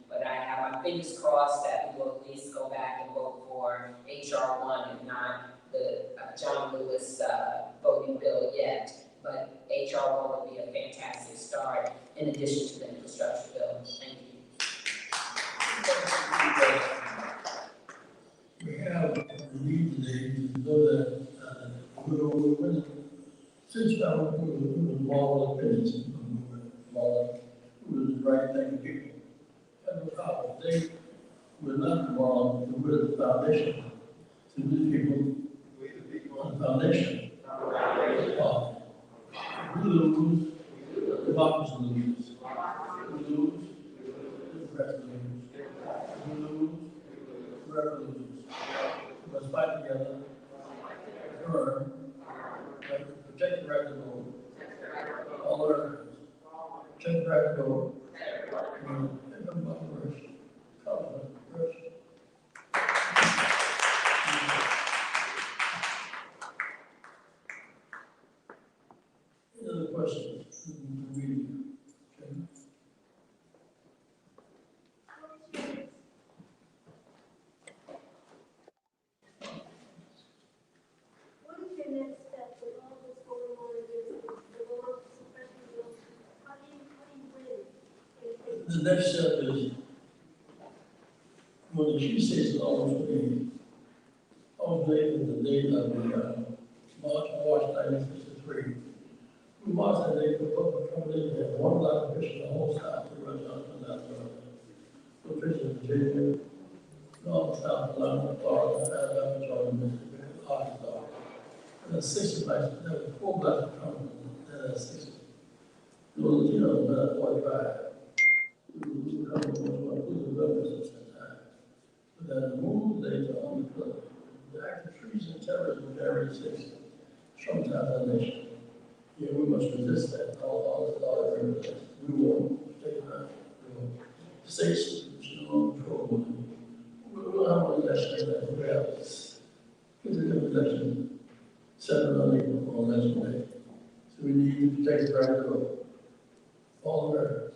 But I have my fingers crossed that we will at least go back and vote for HR 1, if not the John Lewis voting bill yet. But HR 1 would be a fantastic start in addition to the infrastructure bill. Thank you. We have the need today to know that we're since I was involved in business, it was the right thing to do. And they were not involved with the foundation. So these people on the foundation, we lose, democracy loses. We lose, Democrats lose. We lose, whoever loses. We must fight together, earn, protect the right to vote. All our check the right to vote. And everybody works. Cover works. Any other questions? The next step is when the chief says always be the date of the March 1963. We marched that day for public accommodation. Had one black official in the whole South. We were Johnson, South Carolina. Officials in Virginia, North, South Carolina, Florida, Alabama, Georgia, Mississippi, Arkansas. And then 60 blacks, there were 4 blacks coming, and then 60. Those Latinos were about 45. We were coming from the government at that time. But then the move they on the act of treason and terrorism of January 6th, traumatized our nation. Yeah, we must resist that. All this. We won't take it back. States should not control. We will have an election that we have. It's a good election. 7 on April on election day. So we need to take the right to vote. All Americans.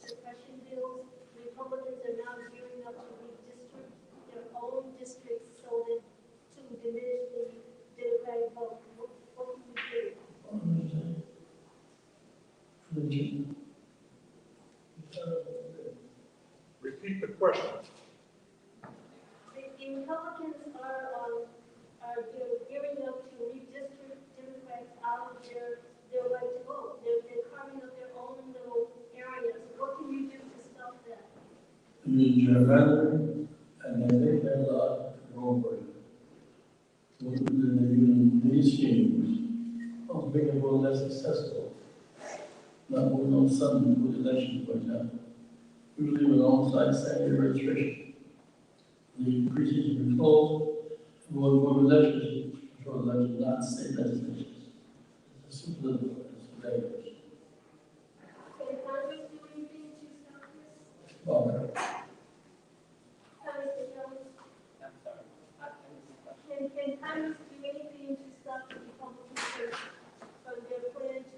Suppression bills. Republicans are now gearing up to redistrict their own districts so that to diminish the Democratic vote. What can we do? Repeat the question. The Republicans are gearing up to redistrict Democrats out of their right to vote. They're carving up their own little areas. What can you do to stop that? Use gerrymandering, and they make that law to vote for you. Using these schemes, of making it more less accessible. Not moving on some with elections, for example. We believe in on-site Saturday registration. The precincts will be closed. We'll go to elections, control elections, not state legislations. It's a simple, it's dangerous. Can Congress do anything to stop this? Well, Can Congress do anything to stop the Republicans from their plan to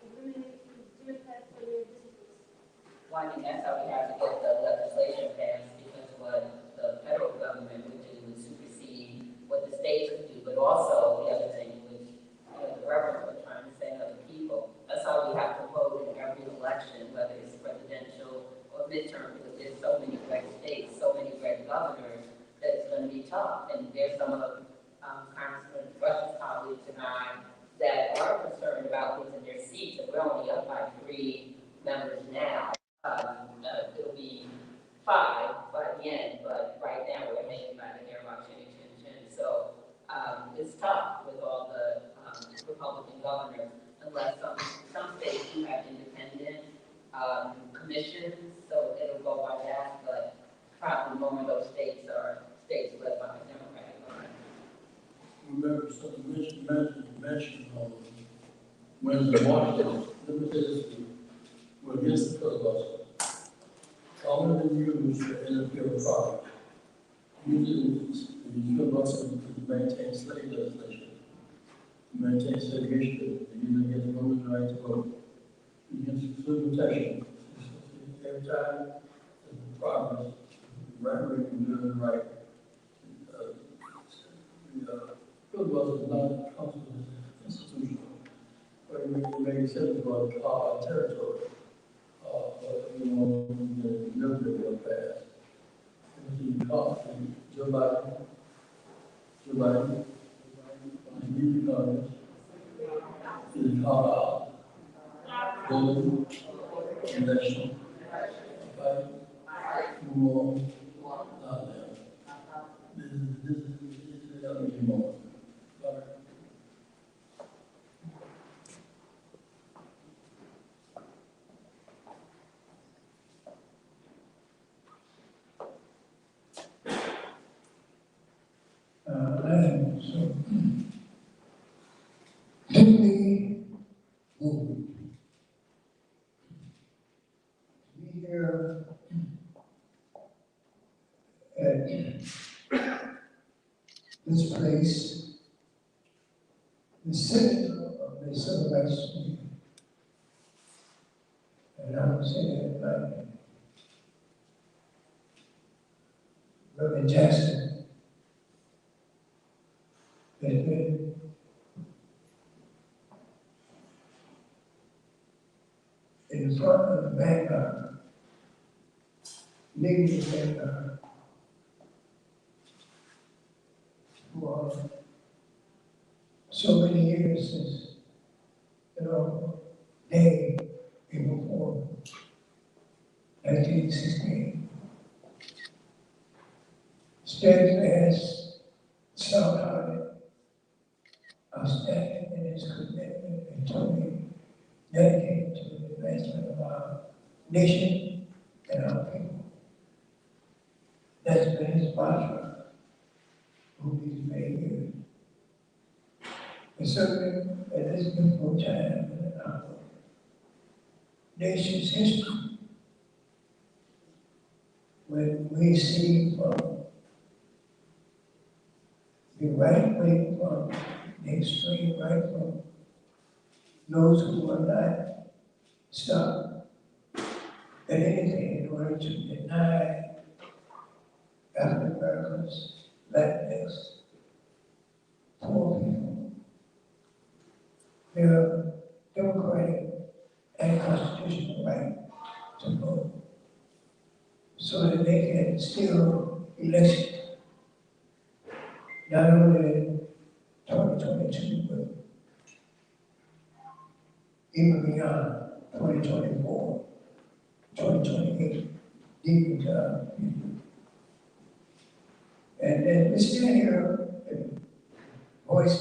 eliminate the Democrats from their districts? Well, I mean, that's how we have to get the legislation passed, because what the federal government would do is supersede what the states would do, but also the other thing, which the reverend was trying to say, other people. That's how we have to vote in every election, whether it's presidential or midterm, because there's so many red states, so many red governors, that it's going to be tough. And there's some of Congressman Rush's colleagues and I that are concerned about losing their seats, and we're only up by 3 members now. It'll be 5 by the end, but right now we're hanging by the hair about chin. So it's tough with all the Republican governors, unless some states do have independent commissions, so it'll go by that. But probably more of those states are states led by the Democratic Party. remember something mentioned when the Washington, let me say this to you, we're against the filibuster. All of them use to interfere with power. Using the filibuster to maintain slave legislation, to maintain segregation, using against right to vote. Against solicitation. Every time there's progress, right way to do it right. Filibuster is not a constitutional institution, but it may accept about territory. But you know, the military will pass. And if you talk to Joe Biden, and you Congress, is called out, voting, election, fight, move on, this is the other moment. So, we here at this place, the center of the civil rights movement, and I would say that like Reverend Jackson has been in the front of the vanguard, leading the vanguard for so many years since, day before 1916. Steadfast, sound-hearted, outstanding in his commitment and totally dedicated to the advancement of our nation and our people. That's been his mantra over these many years. And certainly at this difficult time in our nation's history, when we see from the right wing, from the extreme right, from those who are not stopped at anything in order to deny African Americans, Latinx, poor people, their democratic and constitutional right to vote, so that they can steal elections, not only in 2022, but even beyond 2024, 2028, deep into our future. And we stand here and voice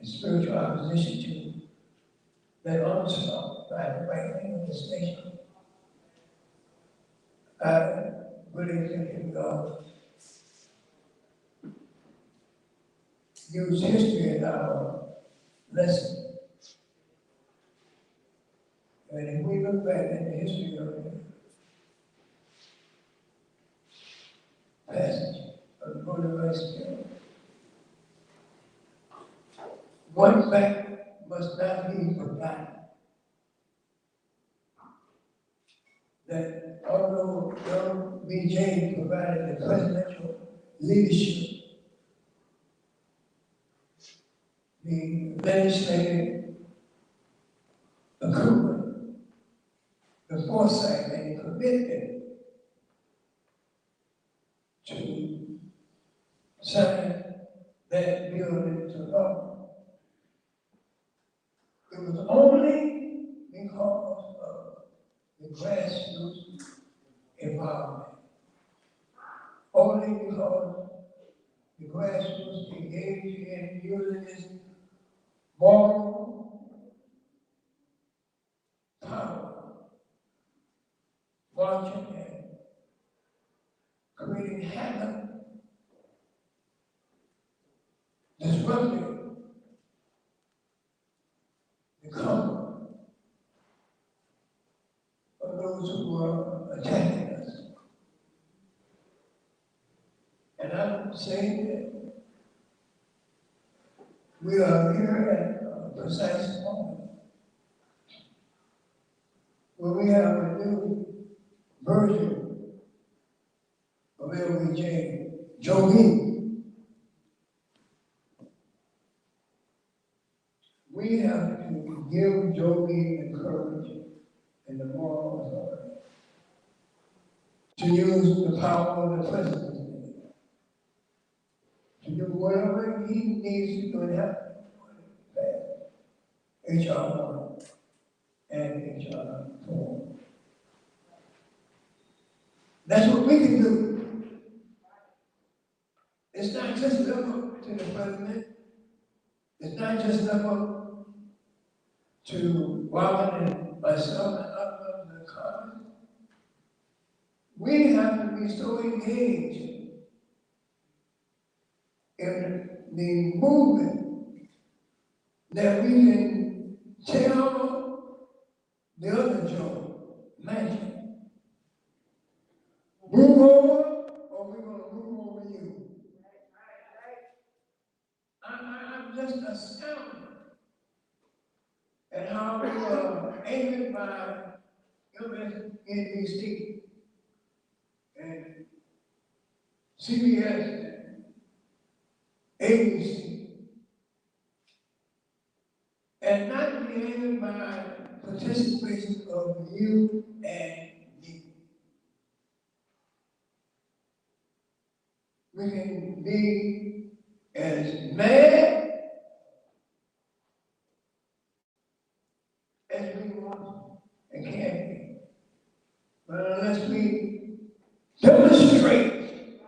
a spiritual opposition to that onslaught by the right wing of this nation. I really think if God use history as our lesson. And if we look back at the history of the passage of the Voting Rights Bill, one fact must not be forgotten: that although LBJ provided the presidential leadership, the legislative acumen, the foresight, and the commitment to sign that bill into law, it was only because of the grassroots involvement. Only because the grassroots engaged in using this moral power, marching and creating havoc, disrupting the comfort of those who are attacking us. And I'm saying that we are here at a precise moment but we have a new version of LBJ, Joe B. We have to give Joe B the courage and the moral authority to use the power of the presidency to do whatever he needs to do and have HR 1 and HR 4. That's what we can do. It's not just left up to the president. It's not just left up to Robin and myself and others in the Congress. We have to be so engaged in the movement that we can tell the other Joe, Manchin, move over or we're going to move over you. I'm just astounded at how we are aided by MSNBC and CBS and ABC, and not be aided by participation of you and me. We can be as mad as we want and can be. But unless we demonstrate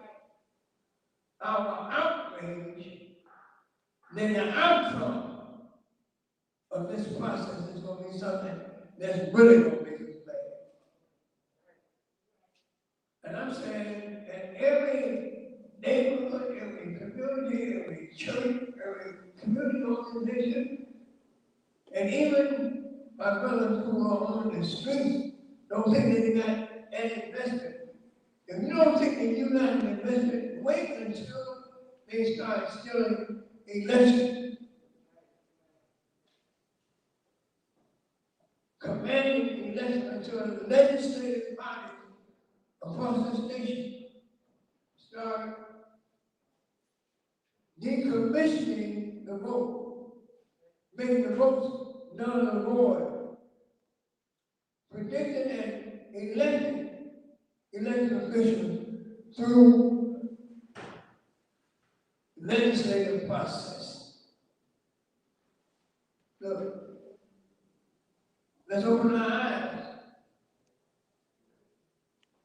our outrage, then the outcome of this process is going to be something that's really going to make us bad. And I'm saying that every neighborhood, every community, every church, every community organization, and even my brothers who are on the streets don't think that they got an investment. If you don't think that you got an investment, wait until they start stealing elections. Commanding election until the legislative bodies across this nation start decommissioning the vote, making the votes null and void, predicting and electing elected officials through legislative process. Look, let's open our eyes.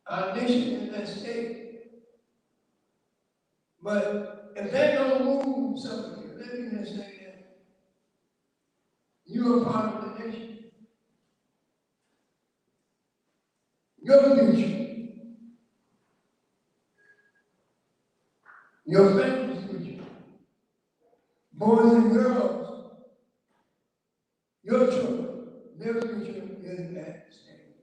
Our nation is at stake. But if that don't move some of you, let me just say that you are part of the nation. Your future, your family's future, boys and girls, your children, their future is at stake.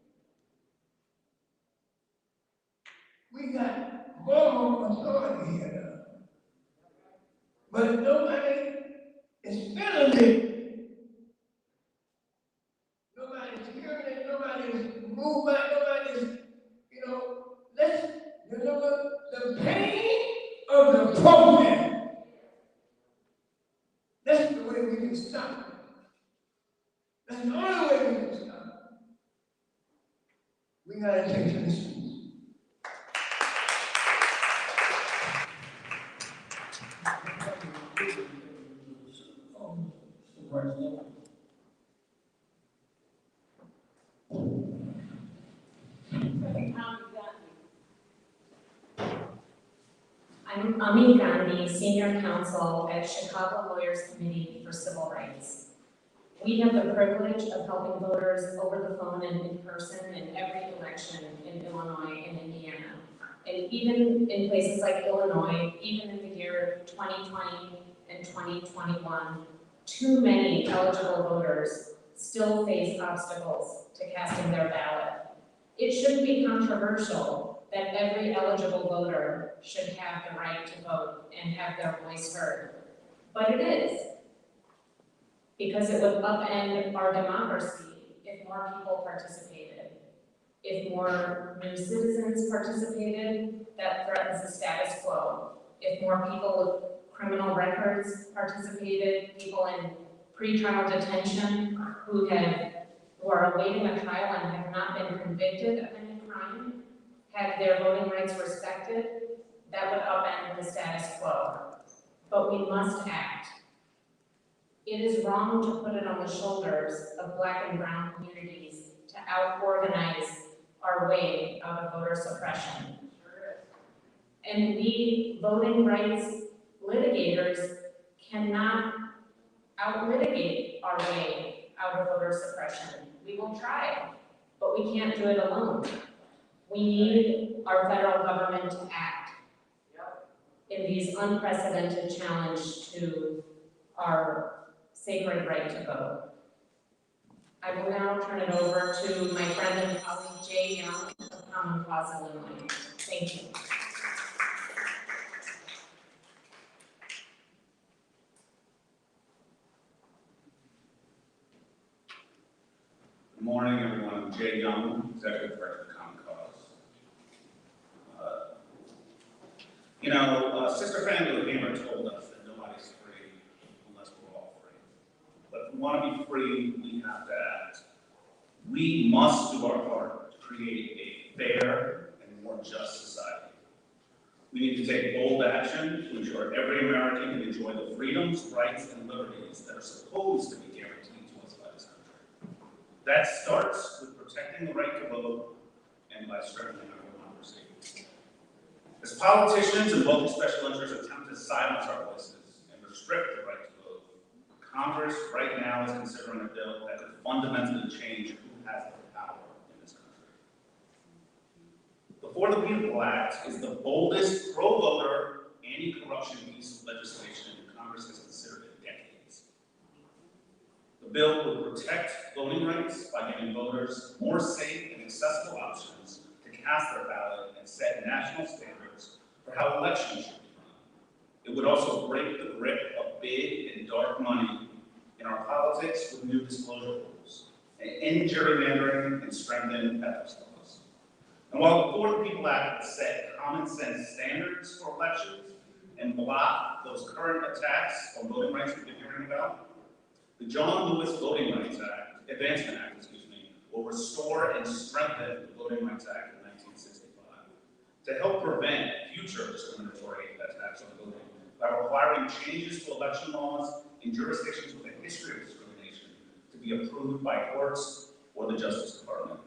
We got moral authority here now, but nobody is feeling it. Nobody's hearing it, nobody's moved by, nobody's, let's deliver the pain of the program. That's the way we can stop it. That's the only way we can stop it. We gotta take to the streets. I'm Ami Gandhi, Senior Counsel at Chicago Lawyers Committee for Civil Rights. We have the privilege of helping voters over the phone and in person in every election in Illinois and Indiana. And even in places like Illinois, even in the year 2020 and 2021, too many eligible voters still face obstacles to casting their ballot. It shouldn't be controversial that every eligible voter should have the right to vote and have their voice heard. But it is, because it would upend our democracy if more people participated. If more new citizens participated, that threatens the status quo. If more people with criminal records participated, people in pretrial detention who are awaiting a trial and have not been convicted of any crime, had their voting rights respected, that would upend the status quo. But we must act. It is wrong to put it on the shoulders of Black and brown communities to out-organize our way out of voter suppression. And we, voting rights litigators, cannot out-litigate our way out of voter suppression. We will try, but we can't do it alone. We need our federal government to act in these unprecedented challenge to our sacred right to vote. I will now turn it over to my friend and colleague Jay Young of Common Cause Illinois. Thank you. Good morning, everyone. I'm Jay Young, Executive Director of Common Cause. Sister Fannie Lou Hamer told us that nobody's free unless we're all free. But if we want to be free, we have to act. We must do our part to create a fair and more just society. We need to take bold action to ensure every American can enjoy the freedoms, rights, and liberties that are supposed to be guaranteed to us by this country. That starts with protecting the right to vote and by strengthening our democracy. As politicians and local special interests attempt to silence our voices and restrict the right to vote, Congress right now is considering a bill that could fundamentally change who has the power in this country. The For the People Act is the boldest pro-voter, anti-corruption piece of legislation Congress has considered in decades. The bill would protect voting rights by giving voters more safe and accessible options to cast their ballot and set national standards for how elections should be run. It would also break the grip of big and dark money in our politics with new disclosure rules, and end gerrymandering and strengthen ethics laws. And while the For the People Act has set common sense standards for elections and block those current attacks on voting rights we've been hearing about, the John Lewis Advancement Act, will restore and strengthen the Voting Rights Act of 1965 to help prevent future discriminatory attacks on voting by requiring changes to election laws in jurisdictions with a history of discrimination to be approved by courts or the Justice Department.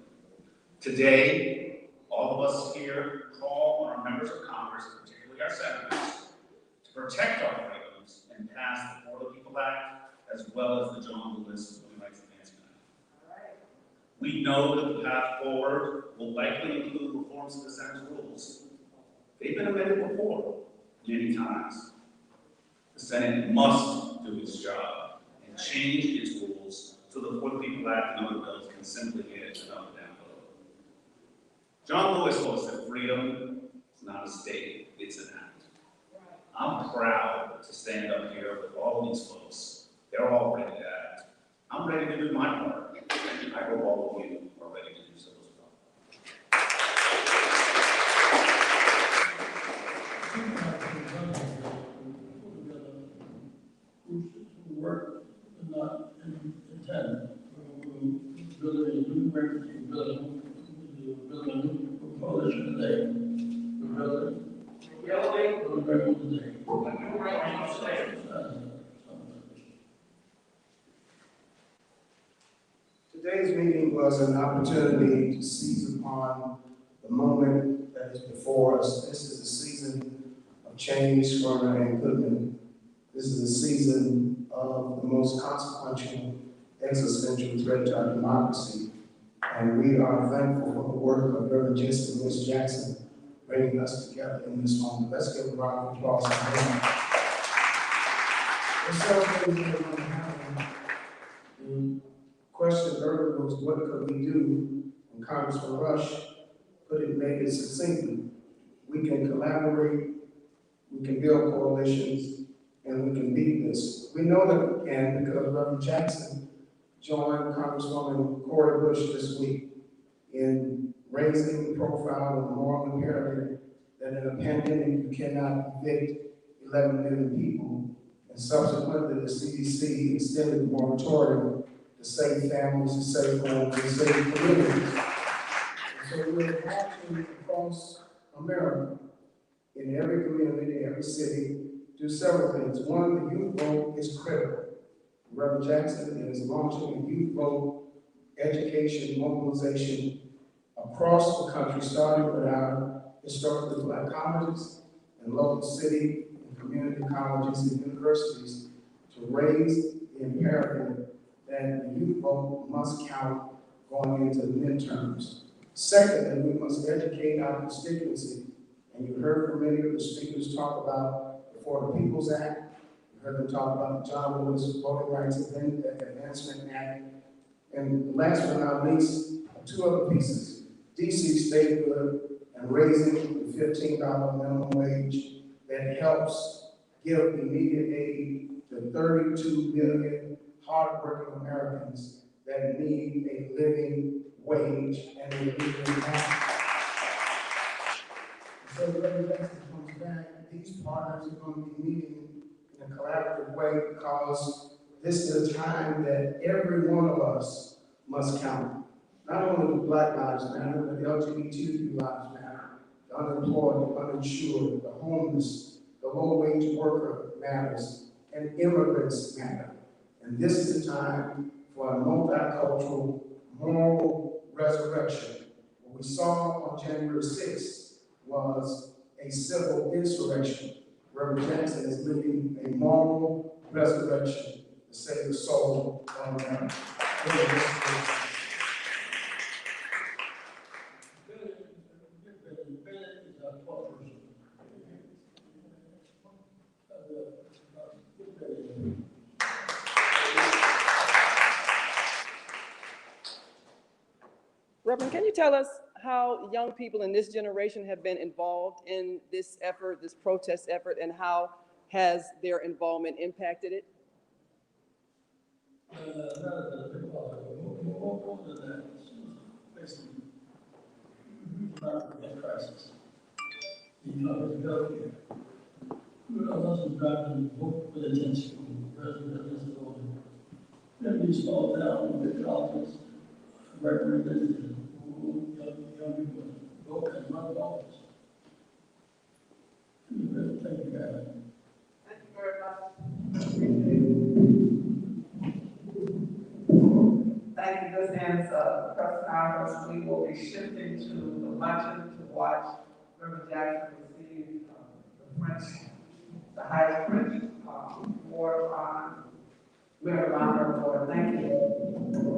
Today, all of us here call on our members of Congress, particularly our senators, to protect our freedoms and pass the For the People Act as well as the John Lewis Voting Rights Advancement Act. We know that the path forward will likely include reforms to the Senate's rules. They've been amended before, many times. The Senate must do its job and change its rules so the For the People Act and other bills can simply get another down vote. John Lewis told us that freedom is not a state, it's an act. I'm proud to stand up here with all these folks. They're all ready to act. I'm ready to do my part. I hope all of you are ready to do so as well. Who work but not intend. We're building a new record, we're building a new coalition today. We're building a record today. Today's meeting was an opportunity to seize upon the moment that is before us. This is a season of change, Swerner and Goodman. This is a season of the most consequential existential threat to our democracy. And we are thankful for the work of Reverend Jesse and Miss Jackson bringing us together in this moment. Let's give a round of applause to them. We're celebrating what happened. The question earlier was, what could we do? And Congressman Rush made it succinctly. We can collaborate, we can build coalitions, and we can beat this. We know that we can because Reverend Jackson join Congresswoman Cori Bush this week in raising the profile of the moral imperative that in a pandemic you cannot evict 11 million people, and subsequently the CDC extended the moratorium to save families, to save homes, to save communities. And so we're marching across America in every community, every city, do several things. One, the youth vote is critical. Reverend Jackson is launching a youth vote education mobilization across the country, starting with our historically Black colleges and local city and community colleges and universities to raise the imperative that the youth vote must count going into the midterms. Secondly, we must educate our constituency. And you heard from many of the speakers talk about the For the People's Act. You heard them talk about the John Lewis Voting Rights Advancement Act. And last but not least, two other pieces. DC State Good and raising the $15 minimum wage that helps give immediate aid to 32 million hardworking Americans that need a living wage and a living life. So the Reverend Jackson comes back, these partners are going to be meeting in a collaborative way because this is a time that every one of us must count. Not only the Black Lives Matter, but the LGBTQ lives matter. The unemployed, the uninsured, the homeless, the low-wage worker matters, and immigrants matter. And this is a time for a multicultural, moral resurrection. What we saw on January 6th was a civil insurrection. Reverend Jackson is leading a moral resurrection to save the soul of America. Reverend, can you tell us how young people in this generation have been involved in this effort, this protest effort, and how has their involvement impacted it? More than that, facing huge crisis. The economic development. We are also driving both with attention, residents and then we slow down with colleges, recommended young people go and run office. Thank you, guys. Thank you very much. Thank you. This ends press conference. We will be shifting to the luncheon to watch Reverend Jackson receive the highest French award on Medal of Honor Award. Thank you.